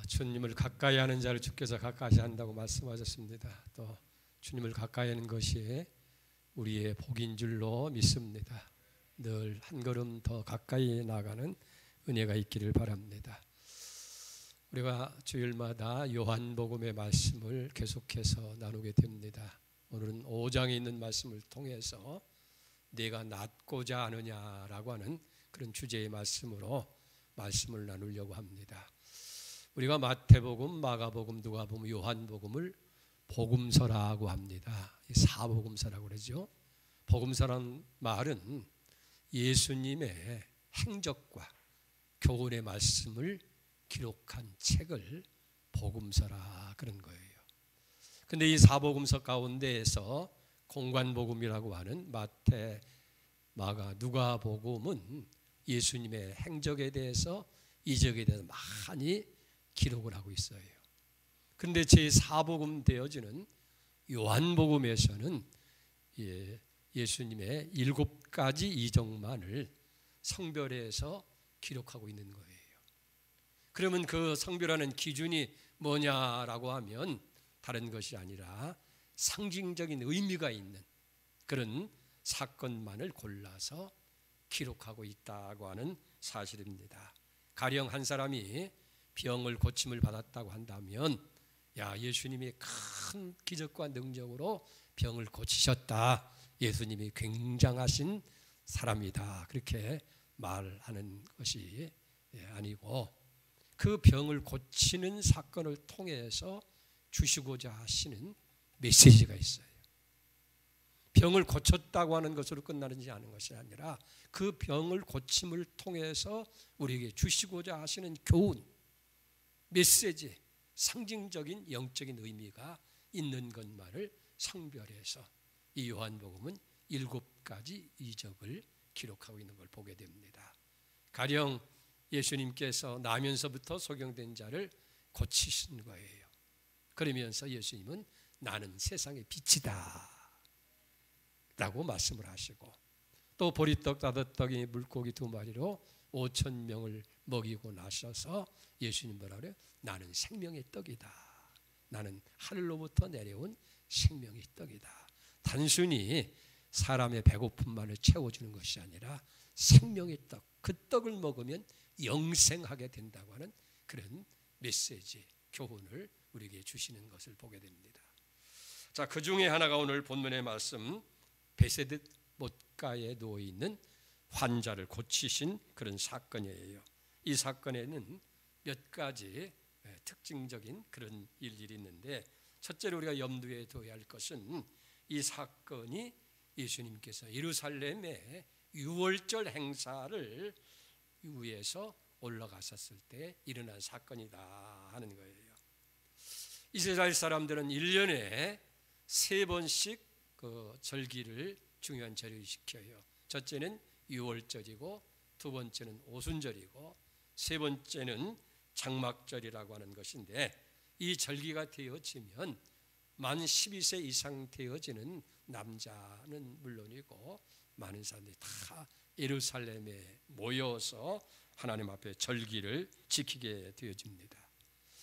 주님을 가까이 하는 자를 주께서 가까이 한다고 말씀하셨습니다. 또 주님을 가까이 하는 것이 우리의 복인 줄로 믿습니다. 늘 한 걸음 더 가까이 나가는 은혜가 있기를 바랍니다. 우리가 주일마다 요한복음의 말씀을 계속해서 나누게 됩니다. 오늘은 5장에 있는 말씀을 통해서 내가 낫고자 하느냐라고 하는 그런 주제의 말씀으로 말씀을 나누려고 합니다. 우리가 마태복음, 마가복음, 누가복음, 요한복음을 복음서라고 합니다. 사복음서라고 그러죠. 복음서란 말은 예수님의 행적과 교훈의 말씀을 기록한 책을 복음서라 그런 거예요. 근데 이 사복음서 가운데에서 공관복음이라고 하는 마태, 마가, 누가복음은 예수님의 행적에 대해서, 이적에 대해서 많이 기록을 하고 있어요. 그런데 제4복음 되어지는 요한복음에서는 예수님의 7가지 이적만을 성별해서 기록하고 있는 거예요. 그러면 그 성별하는 기준이 뭐냐라고 하면 다른 것이 아니라 상징적인 의미가 있는 그런 사건만을 골라서 기록하고 있다고 하는 사실입니다. 가령 한 사람이 병을 고침을 받았다고 한다면, 야, 예수님이 큰 기적과 능력으로 병을 고치셨다, 예수님이 굉장하신 사람이다, 그렇게 말하는 것이 아니고, 그 병을 고치는 사건을 통해서 주시고자 하시는 메시지가 있어요. 병을 고쳤다고 하는 것으로 끝나지 않은 것이 아니라 그 병을 고침을 통해서 우리에게 주시고자 하시는 교훈, 메시지, 상징적인 영적인 의미가 있는 것만을 성별해서 이 요한복음은 7가지 이적을 기록하고 있는 걸 보게 됩니다. 가령 예수님께서 나면서부터 소경된 자를 고치신 거예요. 그러면서 예수님은 나는 세상의 빛이다 라고 말씀을 하시고, 또 보리떡, 다섯떡이 물고기 2마리로 5,000명을 먹이고 나셔서 예수님 뭐라 그래요? 나는 생명의 떡이다. 나는 하늘로부터 내려온 생명의 떡이다. 단순히 사람의 배고픔만을 채워주는 것이 아니라 생명의 떡, 그 떡을 먹으면 영생하게 된다고 하는 그런 메시지, 교훈을 우리에게 주시는 것을 보게 됩니다. 자, 그 중에 하나가 오늘 본문의 말씀, 베세드 못가에 누워 있는 환자를 고치신 그런 사건이에요. 이 사건에는 몇 가지 특징적인 그런 일들이 있는데, 첫째로 우리가 염두에 둬야 할 것은 이 사건이 예수님께서 예루살렘의 유월절 행사를 위해서 올라갔었을 때 일어난 사건이다 하는 거예요. 이스라엘 사람들은 1년에 3번씩 그 절기를, 중요한 절기를 지켜요. 첫째는 유월절이고, 두 번째는 오순절이고, 세 번째는 장막절이라고 하는 것인데, 이 절기가 되어지면 만 12세 이상 되어지는 남자는 물론이고 많은 사람들이 다 예루살렘에 모여서 하나님 앞에 절기를 지키게 되어집니다.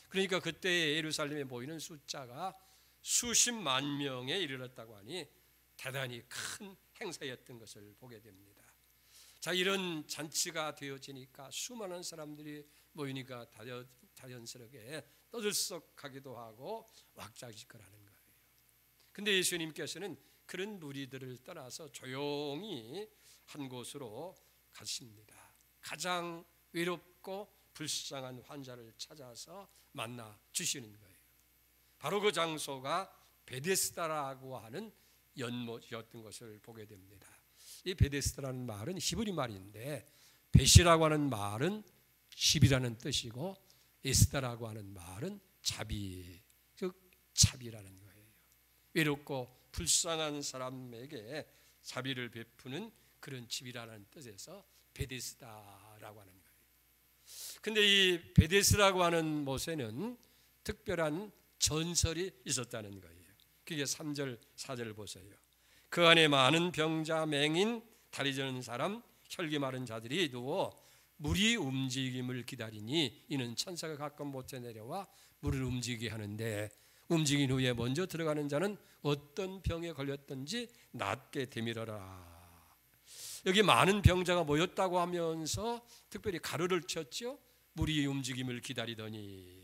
그러니까 그때 예루살렘에 모이는 숫자가 수십만 명에 이르렀다고 하니 대단히 큰 행사였던 것을 보게 됩니다. 자, 이런 잔치가 되어지니까 수많은 사람들이 모이니까 자연스럽게 떠들썩하기도 하고 왁자지껄하는 거예요. 근데 예수님께서는 그런 무리들을 떠나서 조용히 한 곳으로 가십니다. 가장 외롭고 불쌍한 환자를 찾아서 만나 주시는 거예요. 바로 그 장소가 베데스다라고 하는 연못이었던 것을 보게 됩니다. 이 베데스다라는 말은 히브리 말인데, 베시라고 하는 말은 집이라는 뜻이고, 에스다라고 하는 말은 자비, 즉 자비라는 거예요. 외롭고 불쌍한 사람에게 자비를 베푸는 그런 집이라는 뜻에서 베데스다라고 하는 거예요. 근데 이 베데스라고 하는 못에는 특별한 전설이 있었다는 거예요. 그게 3절, 4절을 보세요. 그 안에 많은 병자, 맹인, 다리 저는 사람, 혈기 마른 자들이 누워 물이 움직임을 기다리니 이는 천사가 가끔 못해 내려와 물을 움직이게 하는데 움직인 후에 먼저 들어가는 자는 어떤 병에 걸렸든지 낫게 되밀어라. 여기 많은 병자가 모였다고 하면서 특별히 가로를 쳤죠. 물이 움직임을 기다리더니.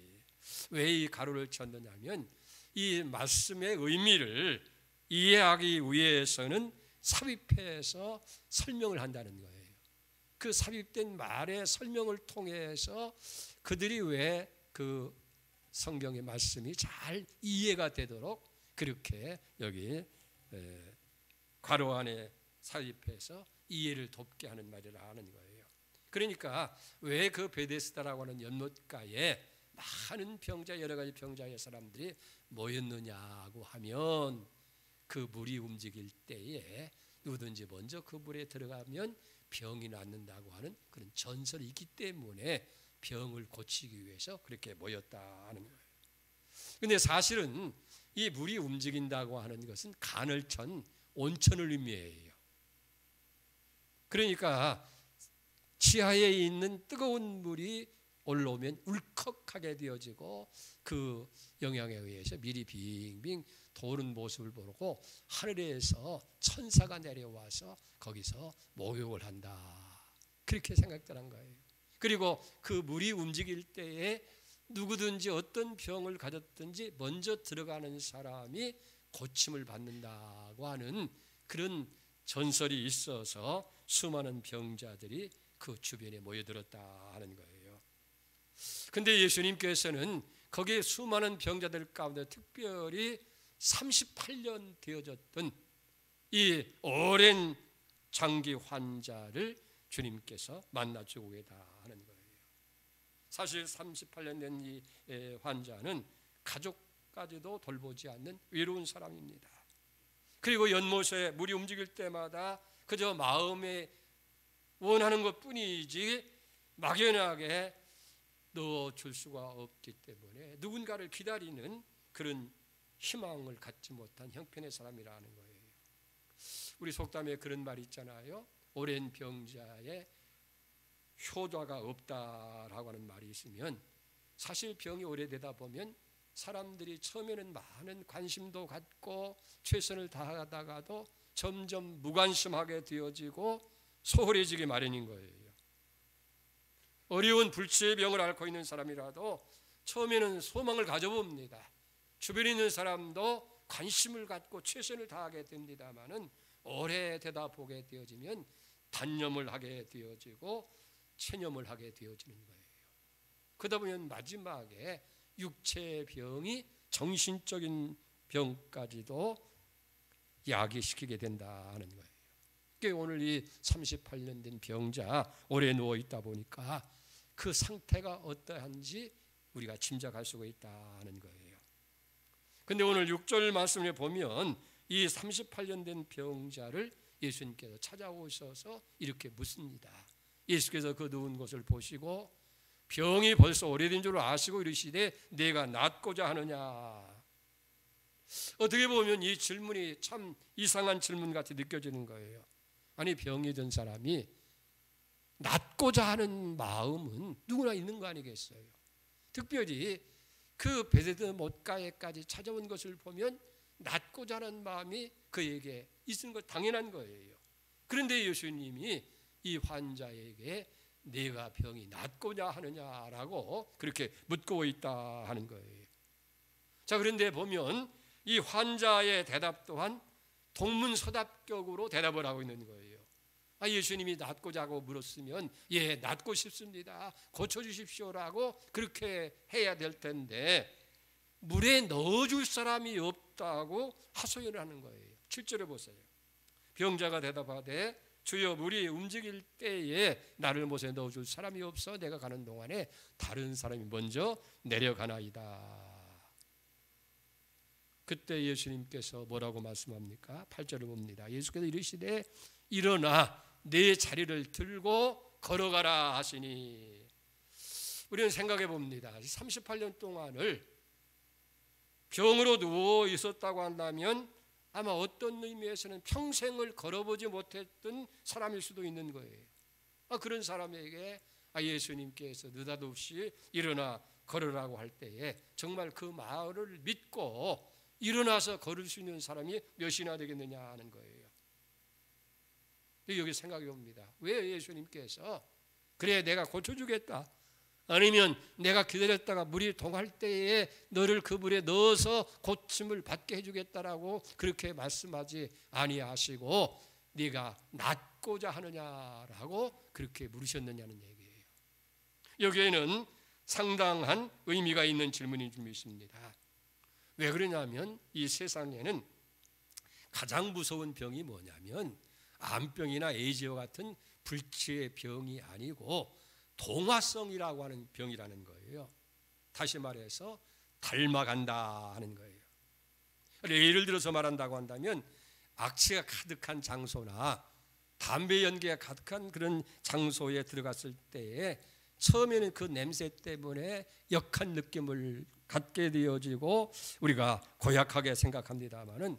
왜 이 가로를 쳤느냐면 이 말씀의 의미를 이해하기 위해서는 삽입해서 설명을 한다는 거예요. 그 삽입된 말의 설명을 통해서 그들이 왜 그 성경의 말씀이 잘 이해가 되도록 그렇게 여기 괄호 안에 삽입해서 이해를 돕게 하는 말이라 하는 거예요. 그러니까 왜 그 베데스다라고 하는 연못가에 많은 병자, 여러 가지 병자의 사람들이 모였느냐고 하면 그 물이 움직일 때에 누구든지 먼저 그 물에 들어가면 병이 낫는다고 하는 그런 전설이 있기 때문에 병을 고치기 위해서 그렇게 모였다 하는 거예요. 그런데 사실은 이 물이 움직인다고 하는 것은 간을 천 온천을 의미해요. 그러니까 지하에 있는 뜨거운 물이 올라오면 울컥하게 되어지고 그 영향에 의해서 미리 빙빙 도는 모습을 보고 하늘에서 천사가 내려와서 거기서 목욕을 한다. 그렇게 생각들한 거예요. 그리고 그 물이 움직일 때에 누구든지 어떤 병을 가졌든지 먼저 들어가는 사람이 고침을 받는다고 하는 그런 전설이 있어서 수많은 병자들이 그 주변에 모여들었다 하는 거예요. 근데 예수님께서는 거기에 수많은 병자들 가운데 특별히 38년 되어졌던 이 오랜 장기 환자를 주님께서 만나주고 계다 하는 거예요. 사실 38년 된 이 환자는 가족까지도 돌보지 않는 외로운 사람입니다. 그리고 연못에 물이 움직일 때마다 그저 마음에 원하는 것뿐이지 막연하게 넣어줄 수가 없기 때문에 누군가를 기다리는 그런 희망을 갖지 못한 형편의 사람이라는 거예요. 우리 속담에 그런 말이 있잖아요. 오랜 병자의 효자가 없다라고 하는 말이 있으면 사실 병이 오래되다 보면 사람들이 처음에는 많은 관심도 갖고 최선을 다하다가도 점점 무관심하게 되어지고 소홀해지기 마련인 거예요. 어려운 불치의 병을 앓고 있는 사람이라도 처음에는 소망을 가져봅니다. 주변에 있는 사람도 관심을 갖고 최선을 다하게 됩니다마는 오래되다 보게 되어지면 단념을 하게 되어지고 체념을 하게 되어지는 거예요. 그러다 보면 마지막에 육체의 병이 정신적인 병까지도 야기시키게 된다 하는 거예요. 그러니까 오늘 이 38년 된 병자 오래 누워 있다 보니까 그 상태가 어떠한지 우리가 짐작할 수가 있다 하는 거예요. 근데 오늘 6절 말씀에 보면 이 38년 된 병자를 예수님께서 찾아오셔서 이렇게 묻습니다. 예수께서 그 누운 것을 보시고 병이 벌써 오래된 줄 아시고 이르시되 내가 낫고자 하느냐. 어떻게 보면 이 질문이 참 이상한 질문 같이 느껴지는 거예요. 아니 병이 든 사람이 낫고자 하는 마음은 누구나 있는 거 아니겠어요. 특별히 그 베데스다 못가에까지 찾아온 것을 보면 낫고자 하는 마음이 그에게 있는 것 당연한 거예요. 그런데 예수님이 이 환자에게 내가 병이 낫고자 하느냐라고 그렇게 묻고 있다 하는 거예요. 자, 그런데 보면 이 환자의 대답 또한 동문서답격으로 대답을 하고 있는 거예요. 예수님이 낫고자 하고 물었으면 예, 낫고 싶습니다. 고쳐주십시오라고 그렇게 해야 될 텐데 물에 넣어줄 사람이 없다고 하소연을 하는 거예요. 7절에 보세요. 병자가 대답하되 주여 물이 움직일 때에 나를 못에 넣어줄 사람이 없어 내가 가는 동안에 다른 사람이 먼저 내려가나이다. 그때 예수님께서 뭐라고 말씀합니까? 8절을 봅니다. 예수께서 이르시되 일어나 내 자리를 들고 걸어가라 하시니 우리는 생각해 봅니다. 38년 동안을 병으로 누워 있었다고 한다면 아마 어떤 의미에서는 평생을 걸어보지 못했던 사람일 수도 있는 거예요. 그런 사람에게 예수님께서 느닷없이 일어나 걸으라고 할 때에 정말 그 말을 믿고 일어나서 걸을 수 있는 사람이 몇이나 되겠느냐 하는 거예요. 여기 생각이 옵니다. 왜 예수님께서 그래 내가 고쳐주겠다, 아니면 내가 기다렸다가 물이 동할 때에 너를 그 물에 넣어서 고침을 받게 해주겠다라고 그렇게 말씀하지 아니하시고 네가 낫고자 하느냐라고 그렇게 물으셨느냐는 얘기예요. 여기에는 상당한 의미가 있는 질문이 좀 있습니다. 왜 그러냐면 이 세상에는 가장 무서운 병이 뭐냐면 암병이나 에이즈와 같은 불치의 병이 아니고 동화성이라고 하는 병이라는 거예요. 다시 말해서 닮아간다 하는 거예요. 예를 들어서 말한다고 한다면 악취가 가득한 장소나 담배 연기가 가득한 그런 장소에 들어갔을 때에 처음에는 그 냄새 때문에 역한 느낌을 갖게 되어지고 우리가 고약하게 생각합니다마는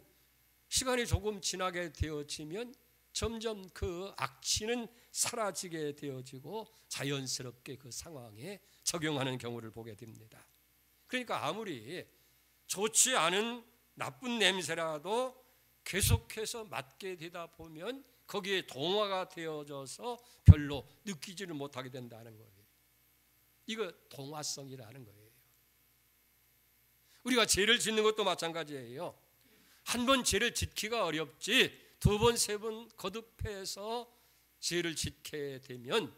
시간이 조금 지나게 되어지면 점점 그 악취는 사라지게 되어지고 자연스럽게 그 상황에 적용하는 경우를 보게 됩니다. 그러니까 아무리 좋지 않은 나쁜 냄새라도 계속해서 맡게 되다 보면 거기에 동화가 되어져서 별로 느끼지를 못하게 된다는 거예요. 이거 동화성이라는 거예요. 우리가 죄를 짓는 것도 마찬가지예요. 한 번 죄를 짓기가 어렵지 두 번, 세 번 거듭해서 죄를 짓게 되면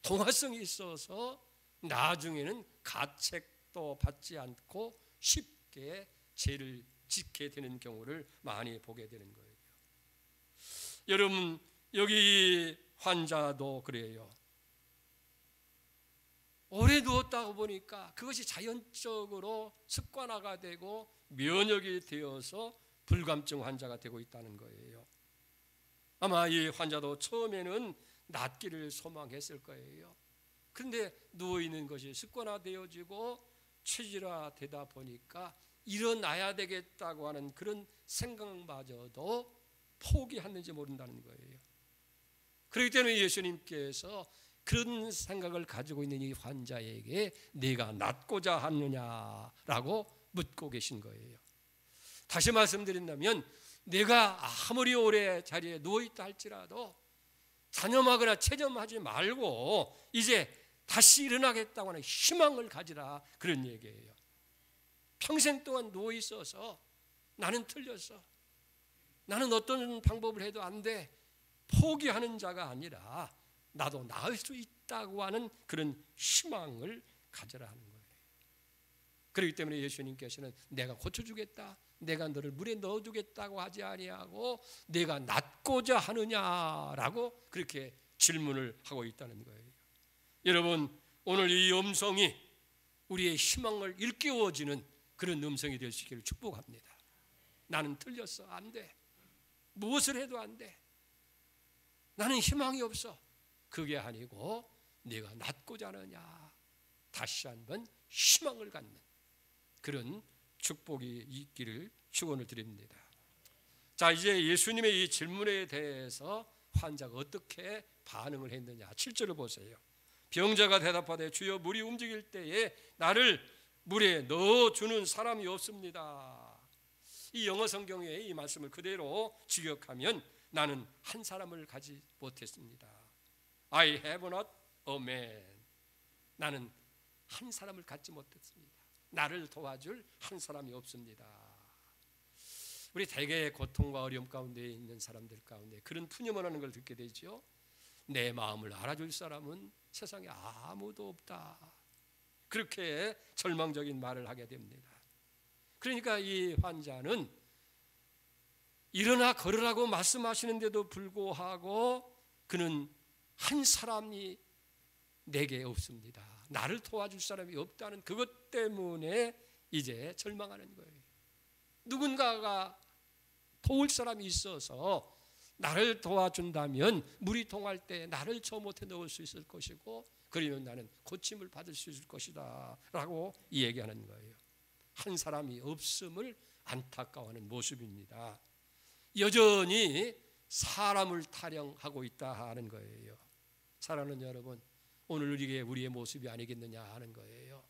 동화성이 있어서 나중에는 가책도 받지 않고 쉽게 죄를 짓게 되는 경우를 많이 보게 되는 거예요. 여러분 여기 환자도 그래요. 오래 누웠다고 보니까 그것이 자연적으로 습관화가 되고 면역이 되어서 불감증 환자가 되고 있다는 거예요. 아마 이 환자도 처음에는 낫기를 소망했을 거예요. 그런데 누워있는 것이 습관화되어지고 체질화되다 보니까 일어나야 되겠다고 하는 그런 생각마저도 포기했는지 모른다는 거예요. 그렇기 때문에 예수님께서 그런 생각을 가지고 있는 이 환자에게 네가 낫고자 하느냐라고 묻고 계신 거예요. 다시 말씀드린다면 내가 아무리 오래 자리에 누워있다 할지라도 단념하거나 체념하지 말고 이제 다시 일어나겠다고 하는 희망을 가지라, 그런 얘기예요. 평생 동안 누워있어서 나는 틀렸어, 나는 어떤 방법을 해도 안 돼, 포기하는 자가 아니라 나도 나을 수 있다고 하는 그런 희망을 가져라 하는 거예요. 그렇기 때문에 예수님께서는 내가 고쳐주겠다, 내가 너를 물에 넣어주겠다고 하지 아니하고 내가 낫고자 하느냐라고 그렇게 질문을 하고 있다는 거예요. 여러분 오늘 이 음성이 우리의 희망을 일깨워지는 그런 음성이 될 수 있기를 축복합니다. 나는 틀렸어, 안 돼, 무엇을 해도 안 돼, 나는 희망이 없어, 그게 아니고 내가 낫고자 하느냐, 다시 한번 희망을 갖는 그런 축복이 있기를 축원을 드립니다. 자, 이제 예수님의 이 질문에 대해서 환자가 어떻게 반응을 했느냐 7절을 보세요. 병자가 대답하되 주여 물이 움직일 때에 나를 물에 넣어주는 사람이 없습니다. 이 영어 성경에 이 말씀을 그대로 직역하면 나는 한 사람을 가지 못했습니다. I have not a man. 나는 한 사람을 갖지 못했습니다. 나를 도와줄 한 사람이 없습니다. 우리 대개의 고통과 어려움 가운데 있는 사람들 가운데 그런 푸념을 하는 걸 듣게 되죠. 내 마음을 알아줄 사람은 세상에 아무도 없다. 그렇게 절망적인 말을 하게 됩니다. 그러니까 이 환자는 일어나 걸으라고 말씀하시는데도 불구하고 그는 한 사람이 내게 없습니다. 나를 도와줄 사람이 없다는 그것 때문에 이제 절망하는 거예요. 누군가가 도울 사람이 있어서 나를 도와준다면 물이 동할 때 나를 저 못에 넣을 수 있을 것이고 그러면 나는 고침을 받을 수 있을 것이다 라고 얘기하는 거예요. 한 사람이 없음을 안타까워하는 모습입니다. 여전히 사람을 타령하고 있다 하는 거예요. 사랑하는 여러분, 오늘 이게 우리의 모습이 아니겠느냐 하는 거예요.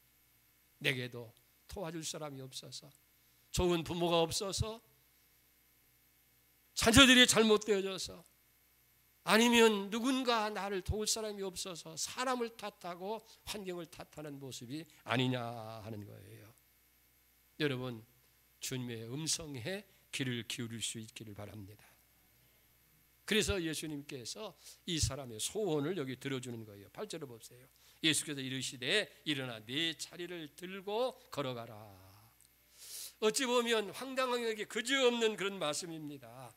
내게도 도와줄 사람이 없어서, 좋은 부모가 없어서, 자녀들이 잘못되어져서, 아니면 누군가 나를 도울 사람이 없어서 사람을 탓하고 환경을 탓하는 모습이 아니냐 하는 거예요. 여러분, 주님의 음성에 귀를 기울일 수 있기를 바랍니다. 그래서 예수님께서 이 사람의 소원을 여기 들어주는 거예요. 8절을 보세요. 예수께서 이르시되 일어나 네 자리를 들고 걸어가라. 어찌 보면 황당하게 그지없는 그런 말씀입니다.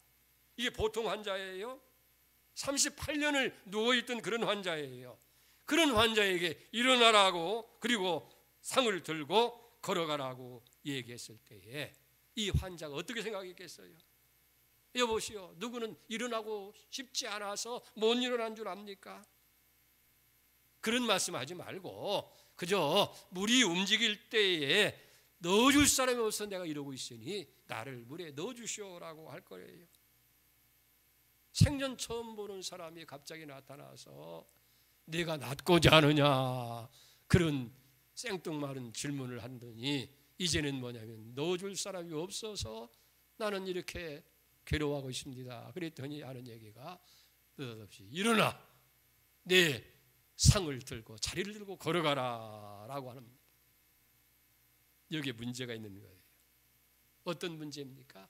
이게 보통 환자예요? 38년을 누워있던 그런 환자예요. 그런 환자에게 일어나라고, 그리고 상을 들고 걸어가라고 얘기했을 때에 이 환자가 어떻게 생각했겠어요? 여보시오, 누구는 일어나고 싶지 않아서 못 일어난 줄 압니까? 그런 말씀하지 말고 그저 물이 움직일 때에 넣어줄 사람이 없어서 내가 이러고 있으니 나를 물에 넣어주시오라고 할 거예요. 생전 처음 보는 사람이 갑자기 나타나서 네가 낫고자 하느냐 그런 생뚱맞은 질문을 하더니 이제는 뭐냐면 넣어줄 사람이 없어서 나는 이렇게 괴로워하고 있습니다. 그랬더니 하는 얘기가 느닷없이 일어나 내 상을 들고 자리를 들고 걸어가라 라고 합니다. 여기에 문제가 있는 거예요. 어떤 문제입니까?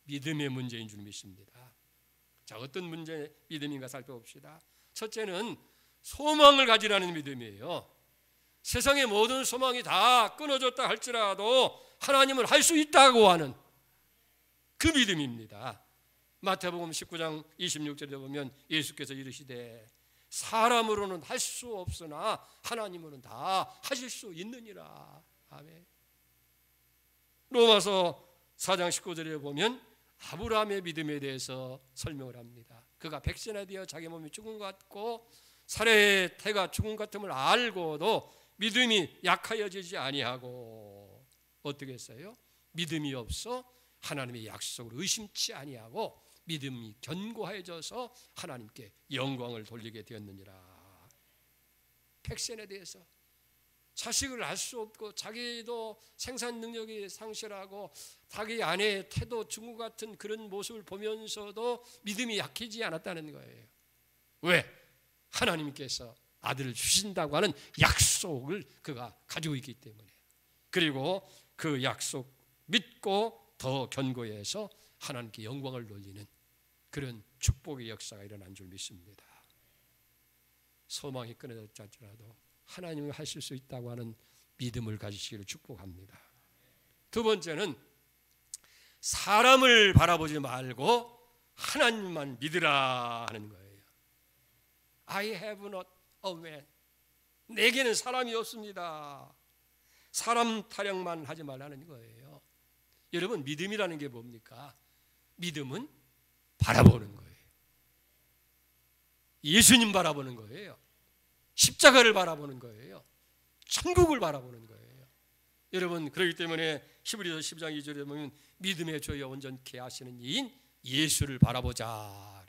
믿음의 문제인 줄 믿습니다. 자, 어떤 문제 믿음인가 살펴봅시다. 첫째는 소망을 가지라는 믿음이에요. 세상의 모든 소망이 다 끊어졌다 할지라도 하나님을 할 수 있다고 하는 그 믿음입니다. 마태복음 19장 26절에 보면 예수께서 이르시되 사람으로는 할 수 없으나 하나님으로는 다 하실 수 있느니라. 아멘. 로마서 4장 19절에 보면 아브라함의 믿음에 대해서 설명을 합니다. 그가 백세나 되어 자기 몸이 죽은 것 같고 사례의 태가 죽은 것 같음을 알고도 믿음이 약하여지지 아니하고 어떻게 했어요? 믿음이 없어 하나님의 약속을 의심치 아니하고 믿음이 견고해져서 하나님께 영광을 돌리게 되었느니라. 백세에 대해서 자식을 알 수 없고 자기도 생산 능력이 상실하고 자기 아내의 태도 죽은 것 같은 그런 모습을 보면서도 믿음이 약해지지 않았다는 거예요. 왜? 하나님께서 아들을 주신다고 하는 약속을 그가 가지고 있기 때문에. 그리고 그 약속 믿고 더 견고해서 하나님께 영광을 돌리는 그런 축복의 역사가 일어난 줄 믿습니다. 소망이 끊어졌지 않더라도 하나님을 하실 수 있다고 하는 믿음을 가지시기를 축복합니다. 두 번째는 사람을 바라보지 말고 하나님만 믿으라 하는 거예요. I have not a man. 내게는 사람이 없습니다. 사람 타령만 하지 말라는 거예요. 여러분, 믿음이라는 게 뭡니까? 믿음은 바라보는 거예요. 예수님 바라보는 거예요. 십자가를 바라보는 거예요. 천국을 바라보는 거예요. 여러분, 그렇기 때문에 히브리서 10장 2절에 보면 믿음의 조여 온전케 하시는 이인 예수를 바라보자.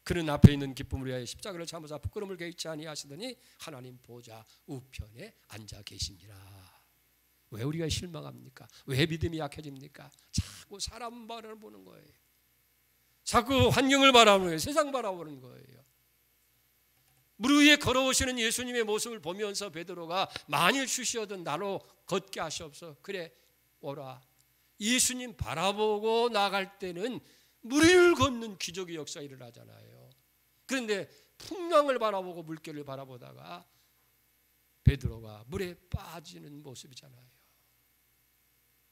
그는 앞에 있는 기쁨을 위하여 십자가를 참으사 부끄러움을 개의치 아니하시더니 하나님 보좌 우편에 앉아 계십니다. 왜 우리가 실망합니까? 왜 믿음이 약해집니까? 자꾸 사람 바라보는 거예요. 자꾸 환경을 바라보는 거예요. 세상 바라보는 거예요. 물 위에 걸어오시는 예수님의 모습을 보면서 베드로가 만일 주시어든 나로 걷게 하시옵소서. 그래 오라. 예수님 바라보고 나갈 때는 물 위를 걷는 기적의 역사가 일어나잖아요. 그런데 풍랑을 바라보고 물결을 바라보다가 베드로가 물에 빠지는 모습이잖아요.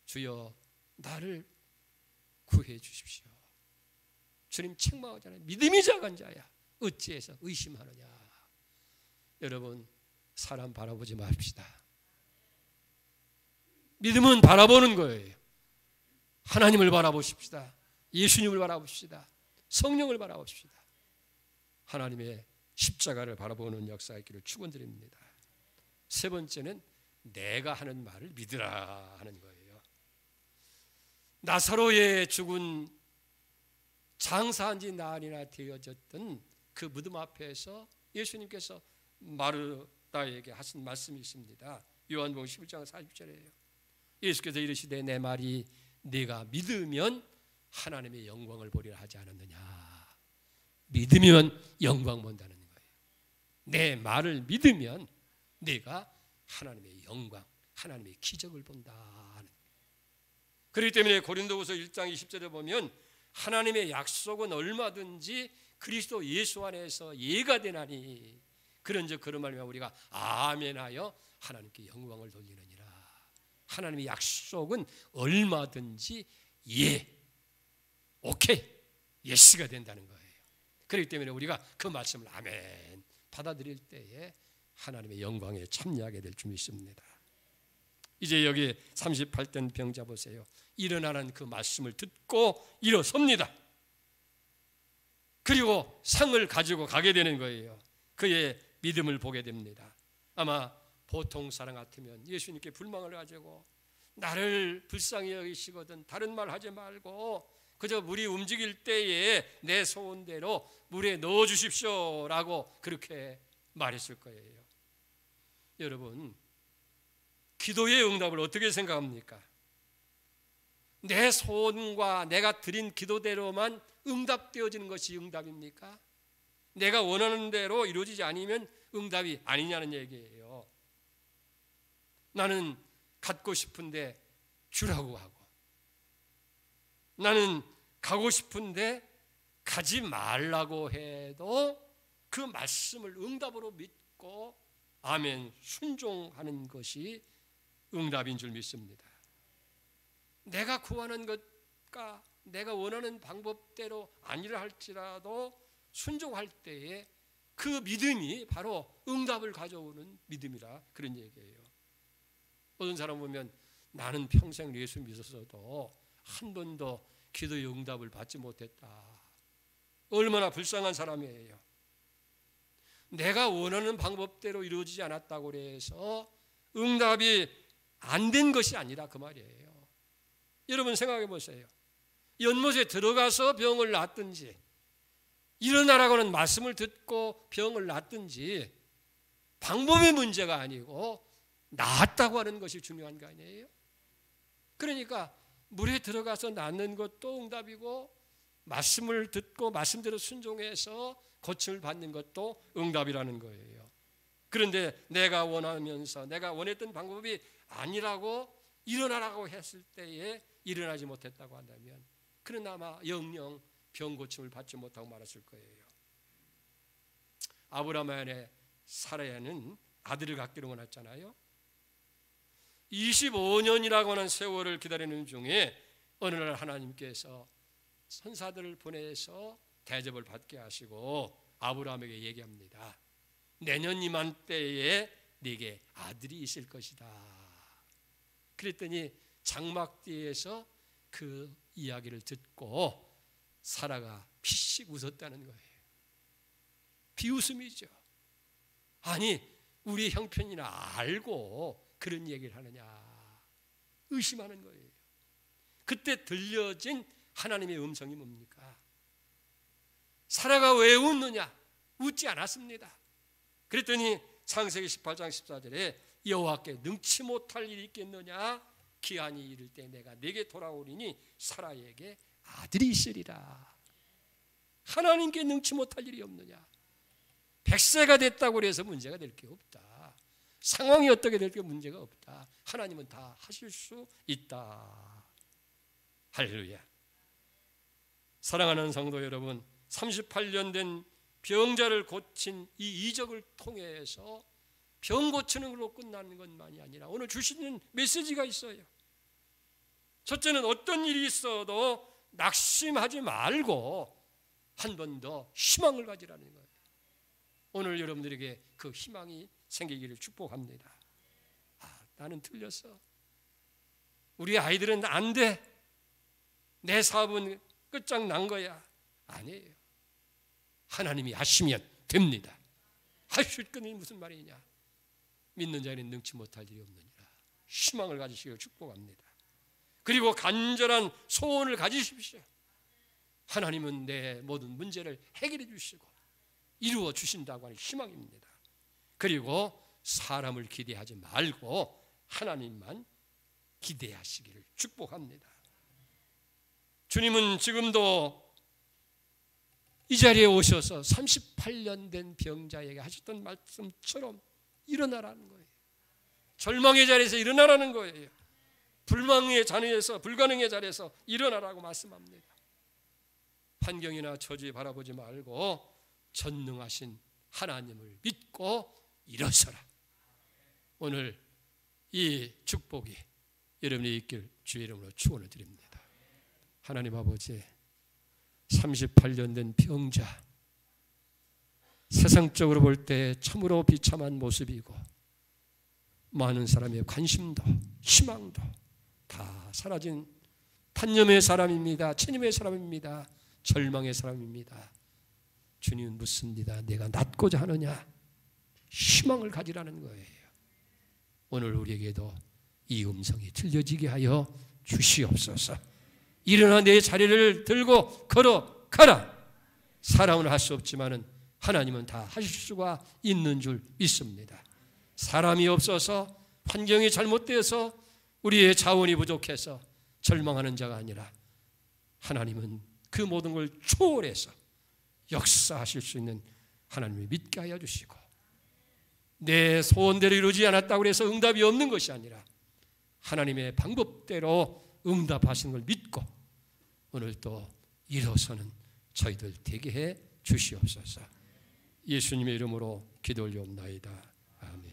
주여 나를 구해 주십시오. 주님 책망하잖아요. 믿음이 작은 자야 어찌해서 의심하느냐. 여러분, 사람 바라보지 맙시다. 믿음은 바라보는 거예요. 하나님을 바라보십시다. 예수님을 바라봅시다. 성령을 바라봅시다. 하나님의 십자가를 바라보는 역사가 있기를 축원드립니다. 세 번째는 내가 하는 말을 믿으라 하는 거예요. 나사로의 죽은 장사한 지 나흘이나 되어졌던 그 무덤 앞에서 예수님께서 마르다에게 하신 말씀이 있습니다. 요한복음 11장 40절이에요. 예수께서 이르시되 내 말이 네가 믿으면 하나님의 영광을 보리라 하지 않았느냐. 믿으면 영광 본다는 거예요. 내 말을 믿으면 네가 하나님의 영광, 하나님의 기적을 본다. 그렇기 때문에 고린도후서 1장 20절에 보면 하나님의 약속은 얼마든지 그리스도 예수 안에서 예가 되나니 그런즉 그런 말이면 우리가 아멘하여 하나님께 영광을 돌리느니라. 하나님의 약속은 얼마든지 예, 오케이, 예스가 된다는 거예요. 그렇기 때문에 우리가 그 말씀을 아멘 받아들일 때에 하나님의 영광에 참여하게 될 줄 믿습니다. 이제 여기 38된 병자 보세요. 일어나는 그 말씀을 듣고 일어섭니다. 그리고 상을 가지고 가게 되는 거예요. 그의 믿음을 보게 됩니다. 아마 보통 사람 같으면 예수님께 불망을 가지고 나를 불쌍히 여기시거든 다른 말 하지 말고 그저 물이 움직일 때에 내 소원대로 물에 넣어 주십시오라고 그렇게 말했을 거예요. 여러분, 기도의 응답을 어떻게 생각합니까? 내 소원과 내가 드린 기도대로만 응답되어지는 것이 응답입니까? 내가 원하는 대로 이루어지지 않으면 응답이 아니냐는 얘기예요. 나는 갖고 싶은데 주라고 하고 나는 가고 싶은데 가지 말라고 해도 그 말씀을 응답으로 믿고 아멘 순종하는 것이 응답인 줄 믿습니다. 내가 구하는 것과 내가 원하는 방법대로 아니라 할지라도 순종할 때에 그 믿음이 바로 응답을 가져오는 믿음이라 그런 얘기예요. 어떤 사람 보면 나는 평생 예수 믿었어도 한 번도 기도의 응답을 받지 못했다. 얼마나 불쌍한 사람이에요. 내가 원하는 방법대로 이루어지지 않았다고 해서 응답이 안 된 것이 아니라 그 말이에요. 여러분 생각해 보세요. 연못에 들어가서 병을 낫든지 일어나라고는 말씀을 듣고 병을 낫든지 방법의 문제가 아니고 낫다고 하는 것이 중요한 거 아니에요? 그러니까 물에 들어가서 낫는 것도 응답이고 말씀을 듣고 말씀대로 순종해서 고침을 받는 것도 응답이라는 거예요. 그런데 내가 원하면서 내가 원했던 방법이 아니라고 일어나라고 했을 때에 일어나지 못했다고 한다면 그는 아마 영영 병 고침을 받지 못하고 말았을 거예요. 아브라함의 아내 사라야는 아들을 갖기로 원했잖아요. 25년이라고 하는 세월을 기다리는 중에 어느 날 하나님께서 선사들을 보내서 대접을 받게 하시고 아브라함에게 얘기합니다. 내년 이맘때에 네게 아들이 있을 것이다. 그랬더니 장막뒤에서 그 이야기를 듣고 사라가 피식 웃었다는 거예요. 비웃음이죠. 아니 우리 형편이나 알고 그런 얘기를 하느냐 의심하는 거예요. 그때 들려진 하나님의 음성이 뭡니까? 사라가 왜 웃느냐? 웃지 않았습니다. 그랬더니 창세기 18장 14절에 여호와께 능치 못할 일이 있겠느냐? 기한이 이를 때 내가 내게 돌아오리니 사라에게 아들이 있으리라. 하나님께 능치 못할 일이 없느냐? 100세가 됐다고 해서 문제가 될 게 없다. 상황이 어떻게 될 게 문제가 없다. 하나님은 다 하실 수 있다. 할렐루야. 사랑하는 성도 여러분, 38년 된 병자를 고친 이 이적을 통해서 병 고치는 걸로 끝나는 것만이 아니라 오늘 주시는 메시지가 있어요. 첫째는 어떤 일이 있어도 낙심하지 말고 한 번 더 희망을 가지라는 거예요. 오늘 여러분들에게 그 희망이 생기기를 축복합니다. 나는 틀렸어. 우리 아이들은 안 돼. 내 사업은 끝장난 거야. 아니에요. 하나님이 하시면 됩니다. 하실 거니 무슨 말이냐? 믿는 자에는 능치 못할 일이 없느니라. 희망을 가지시기를 축복합니다. 그리고 간절한 소원을 가지십시오. 하나님은 내 모든 문제를 해결해 주시고 이루어 주신다고 하는 희망입니다. 그리고 사람을 기대하지 말고 하나님만 기대하시기를 축복합니다. 주님은 지금도 이 자리에 오셔서 38년 된 병자에게 하셨던 말씀처럼 일어나라는 거예요. 절망의 자리에서 일어나라는 거예요. 불망의 자리에서, 불가능의 자리에서 일어나라고 말씀합니다. 환경이나 처지에 바라보지 말고 전능하신 하나님을 믿고 일어서라. 오늘 이 축복이 여러분이 있길 주의 이름으로 축원을 드립니다. 하나님 아버지, 38년 된 병자, 세상적으로 볼 때 참으로 비참한 모습이고 많은 사람의 관심도 희망도 다 사라진 단념의 사람입니다. 체념의 사람입니다. 절망의 사람입니다. 주님은 묻습니다. 내가 낫고자 하느냐? 희망을 가지라는 거예요. 오늘 우리에게도 이 음성이 들려지게 하여 주시옵소서. 일어나 내 자리를 들고 걸어가라. 사람은 할 수 없지만은 하나님은 다 하실 수가 있는 줄 믿습니다. 사람이 없어서, 환경이 잘못되어서, 우리의 자원이 부족해서 절망하는 자가 아니라 하나님은 그 모든 걸 초월해서 역사하실 수 있는 하나님을 믿게 하여 주시고, 내 소원대로 이루어지지 않았다고 해서 응답이 없는 것이 아니라 하나님의 방법대로 응답하시는 걸 믿고 오늘 또 일어서는 저희들 되게 해 주시옵소서. 예수님의 이름으로 기도 올리옵나이다. 아멘.